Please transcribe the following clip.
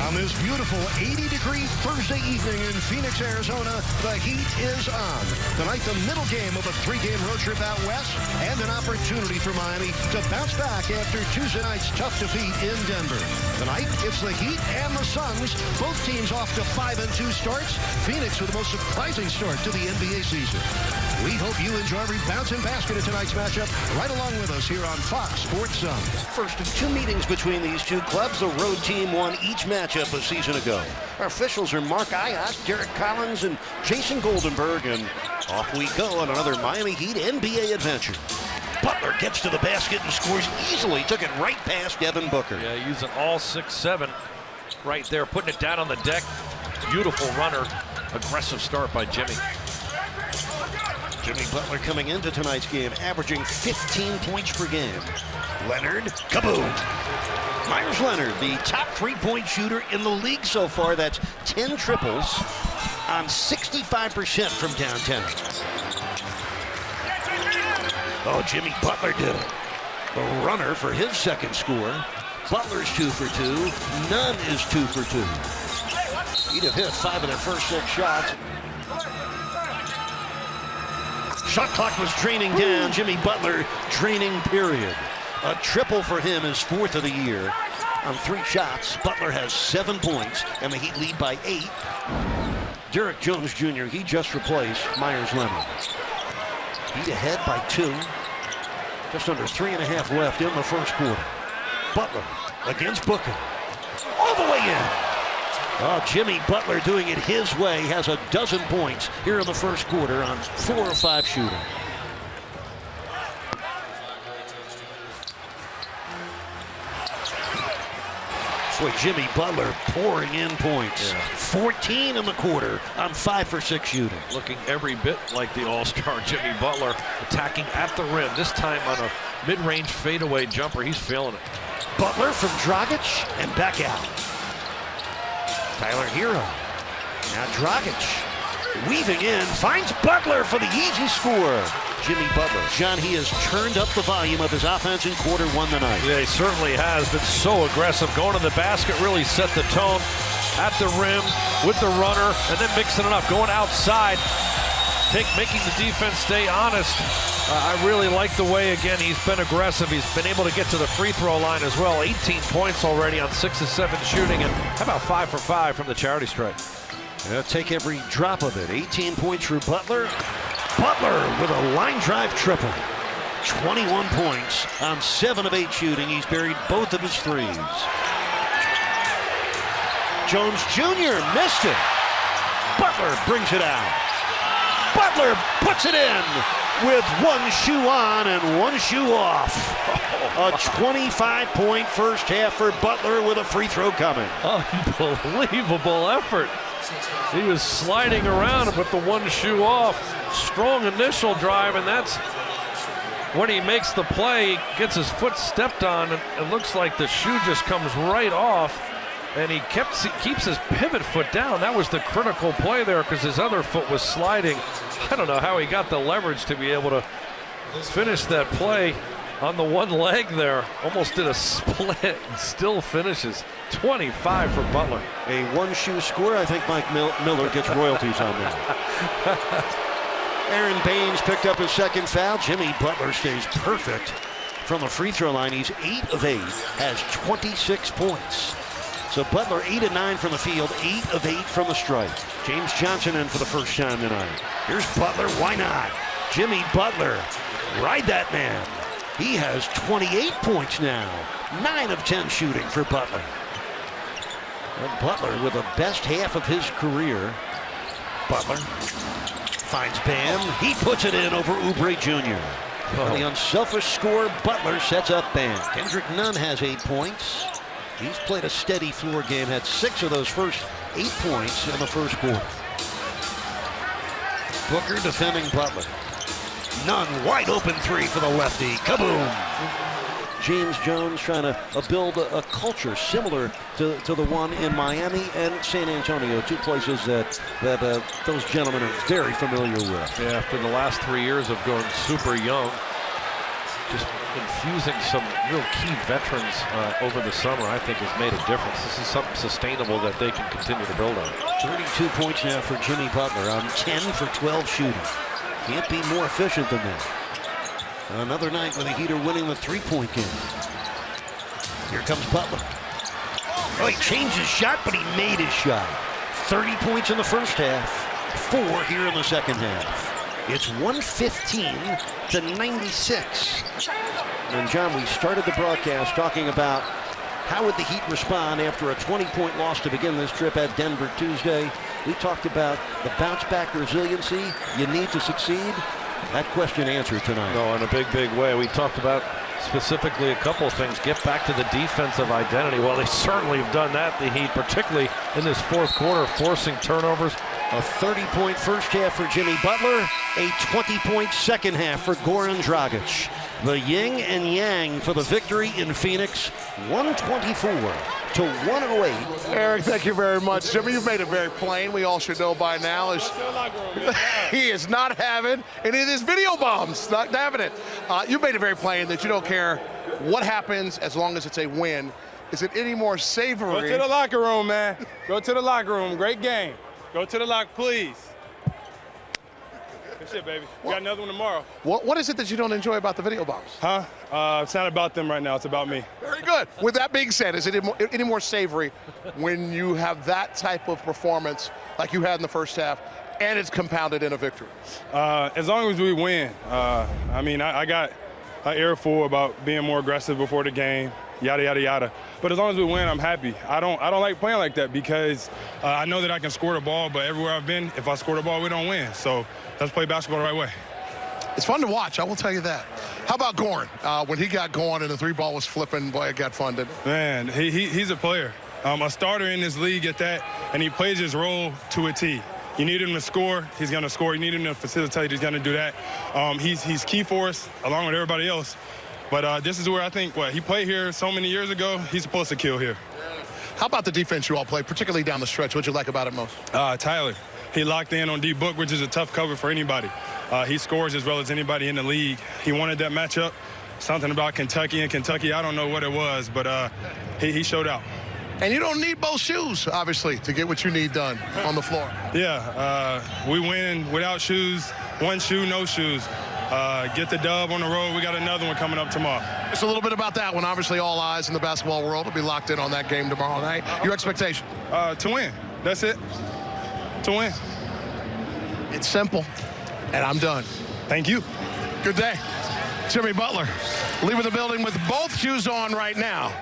On this beautiful 80-degree Thursday evening in Phoenix, Arizona, the heat is on. Tonight, the middle game of a 3-game road trip out west and an opportunity for Miami to bounce back after Tuesday night's tough defeat in Denver. Tonight, it's the Heat and the Suns, both teams off to 5-2 starts. Phoenix with the most surprising start to the NBA season. We hope you enjoy every bounce and basket of tonight's matchup right along with us here on Fox Sports Zone. First of two meetings between these two clubs, the road team won each matchup a season ago. Our officials are Mark Ayotte, Derek Collins, and Jason Goldenberg, and off we go on another Miami Heat NBA adventure. Butler gets to the basket and scores easily. Took it right past Devin Booker. Yeah, using all 6'7" right there, putting it down on the deck. Beautiful runner. Aggressive start by Jimmy. Jimmy Butler coming into tonight's game, averaging 15 points per game. Leonard, kaboom. Myers Leonard, the top three-point shooter in the league so far. That's 10 triples on 65% from downtown. Oh, Jimmy Butler did it. The runner for his second score. Butler's 2 for 2. Nunn is 2 for 2. He'd have hit 5 of their first 6 shots. Shot clock was draining down. Jimmy Butler draining period. A triple for him, his 4th of the year. On 3 shots, Butler has 7 points, and the Heat lead by 8. Derek Jones Jr., he just replaced Myers Leonard. Heat ahead by 2. Just under 3.5 left in the first quarter. Butler against Booker. All the way in. Oh, Jimmy Butler doing it his way, has a dozen points here in the first quarter on 4 of 5 shooting. Boy, Jimmy Butler pouring in points. Yeah. 14 in the quarter on 5 for 6 shooting. Looking every bit like the all-star Jimmy Butler, attacking at the rim, this time on a mid-range fadeaway jumper. He's feeling it. Butler from Dragic and back out. Tyler Hero. Now Dragic weaving in, finds Butler for the easy score. Jimmy Butler. John, he has turned up the volume of his offense in quarter 1 tonight. Yeah, he certainly has been so aggressive. Going to the basket really set the tone at the rim with the runner and then mixing it up, going outside, making the defense stay honest. I really like the way, again, he's been aggressive. He's been able to get to the free throw line as well. 18 points already on 6 of 7 shooting, and how about 5 for 5 from the charity stripe? Yeah, take every drop of it. 18 points for Butler. Butler with a line drive triple. 21 points on 7 of 8 shooting. He's buried both of his threes. Jones Jr. missed it. Butler brings it out. Butler puts it in with 1 shoe on and 1 shoe off. A 25-point first half for Butler with a free throw coming. Unbelievable effort. He was sliding around with the 1 shoe off. Strong initial drive, and that's when he makes the play. He gets his foot stepped on, and it looks like the shoe just comes right off, and he keeps his pivot foot down. That was the critical play there because his other foot was sliding. I don't know how he got the leverage to be able to finish that play on the one leg there. Almost did a split and still finishes. 25 for Butler. A 1 shoe score. I think Mike Miller gets royalties on that. Aaron Baines picked up his 2nd foul. Jimmy Butler stays perfect from the free throw line. He's 8 of 8, has 26 points. So Butler 8 of 9 from the field, 8 of 8 from the stripe. James Johnson in for the first time tonight. Here's Butler, why not? Jimmy Butler, ride that man. He has 28 points now, 9 of 10 shooting for Butler. And Butler with the best half of his career. Butler finds Bam. He puts it in over Oubre Jr. On the unselfish score, Butler sets up Bam. Kendrick Nunn has 8 points. He's played a steady floor game, had 6 of those first 8 points in the first quarter. Booker defending Butler. Nunn, wide open 3 for the lefty. Kaboom! James Jones trying to build a culture similar to the one in Miami and San Antonio, 2 places that those gentlemen are very familiar with. Yeah, after the last 3 years of going super young, just infusing some real key veterans over the summer, I think, has made a difference. This is something sustainable that they can continue to build on. 32 points now for Jimmy Butler on 10 for 12 shooting. Can't be more efficient than that. Another night with the Heat are winning the three-point game. Here comes Butler. Oh, he changed his shot, but he made his shot. 30 points in the first half, 4 here in the second half. It's 115 to 96. And John, we started the broadcast talking about how would the Heat respond after a 20-point loss to begin this trip at Denver Tuesday. We talked about the bounce-back resiliency you need to succeed. That question answered tonight. No, in a big, big way. We talked about specifically a couple of things. Get back to the defensive identity. Well, they certainly have done that, the Heat, particularly in this fourth quarter, forcing turnovers. A 30-point first half for Jimmy Butler, a 20-point second half for Goran Dragic. The yin and yang for the victory in Phoenix, 124 to 108. Eric, thank you very much. Jimmy, you've made it very plain. We all should know by now is he is not having any of these video bombs. Not having it. You've made it very plain that you don't care what happens as long as it's a win. Is it any more savory? Go to the locker room, man. Go to the locker room. Great game. Go to the locker, please. Good shit, baby. We got another one tomorrow. What is it that you don't enjoy about the video bombs? Huh? It's not about them right now. It's about me. Very good. With that being said, is it any more savory when you have that type of performance like you had in the first half and it's compounded in a victory? As long as we win. I mean, I got an earful about being more aggressive before the game. Yada, yada, yada. But as long as we win, I'm happy. I don't like playing like that because I know that I can score the ball, but everywhere I've been, if I score the ball, we don't win. So let's play basketball the right way. It's fun to watch, I will tell you that. How about Goran? When he got going and the three ball was flipping, boy, it got fun, didn't it? Man, he's a player. A starter in this league at that, and he plays his role to a T. You need him to score, he's going to score. You need him to facilitate, he's going to do that. He's key for us, along with everybody else. But this is where I think, he played here so many years ago, he's supposed to kill here. How about the defense you all played, particularly down the stretch? What'd you like about it most? Tyler, he locked in on D-Book, which is a tough cover for anybody. He scores as well as anybody in the league. He wanted that matchup. Something about Kentucky, I don't know what it was, but he showed out. And you don't need both shoes, obviously, to get what you need done on the floor. Yeah, we win without shoes, one shoe, no shoes. Get the dub on the road. We got another one coming up tomorrow. Just a little bit about that one. Obviously, all eyes in the basketball world will be locked in on that game tomorrow night. Your expectation? To win. That's it. To win. It's simple, and I'm done. Thank you. Good day. Jimmy Butler leaving the building with both shoes on right now.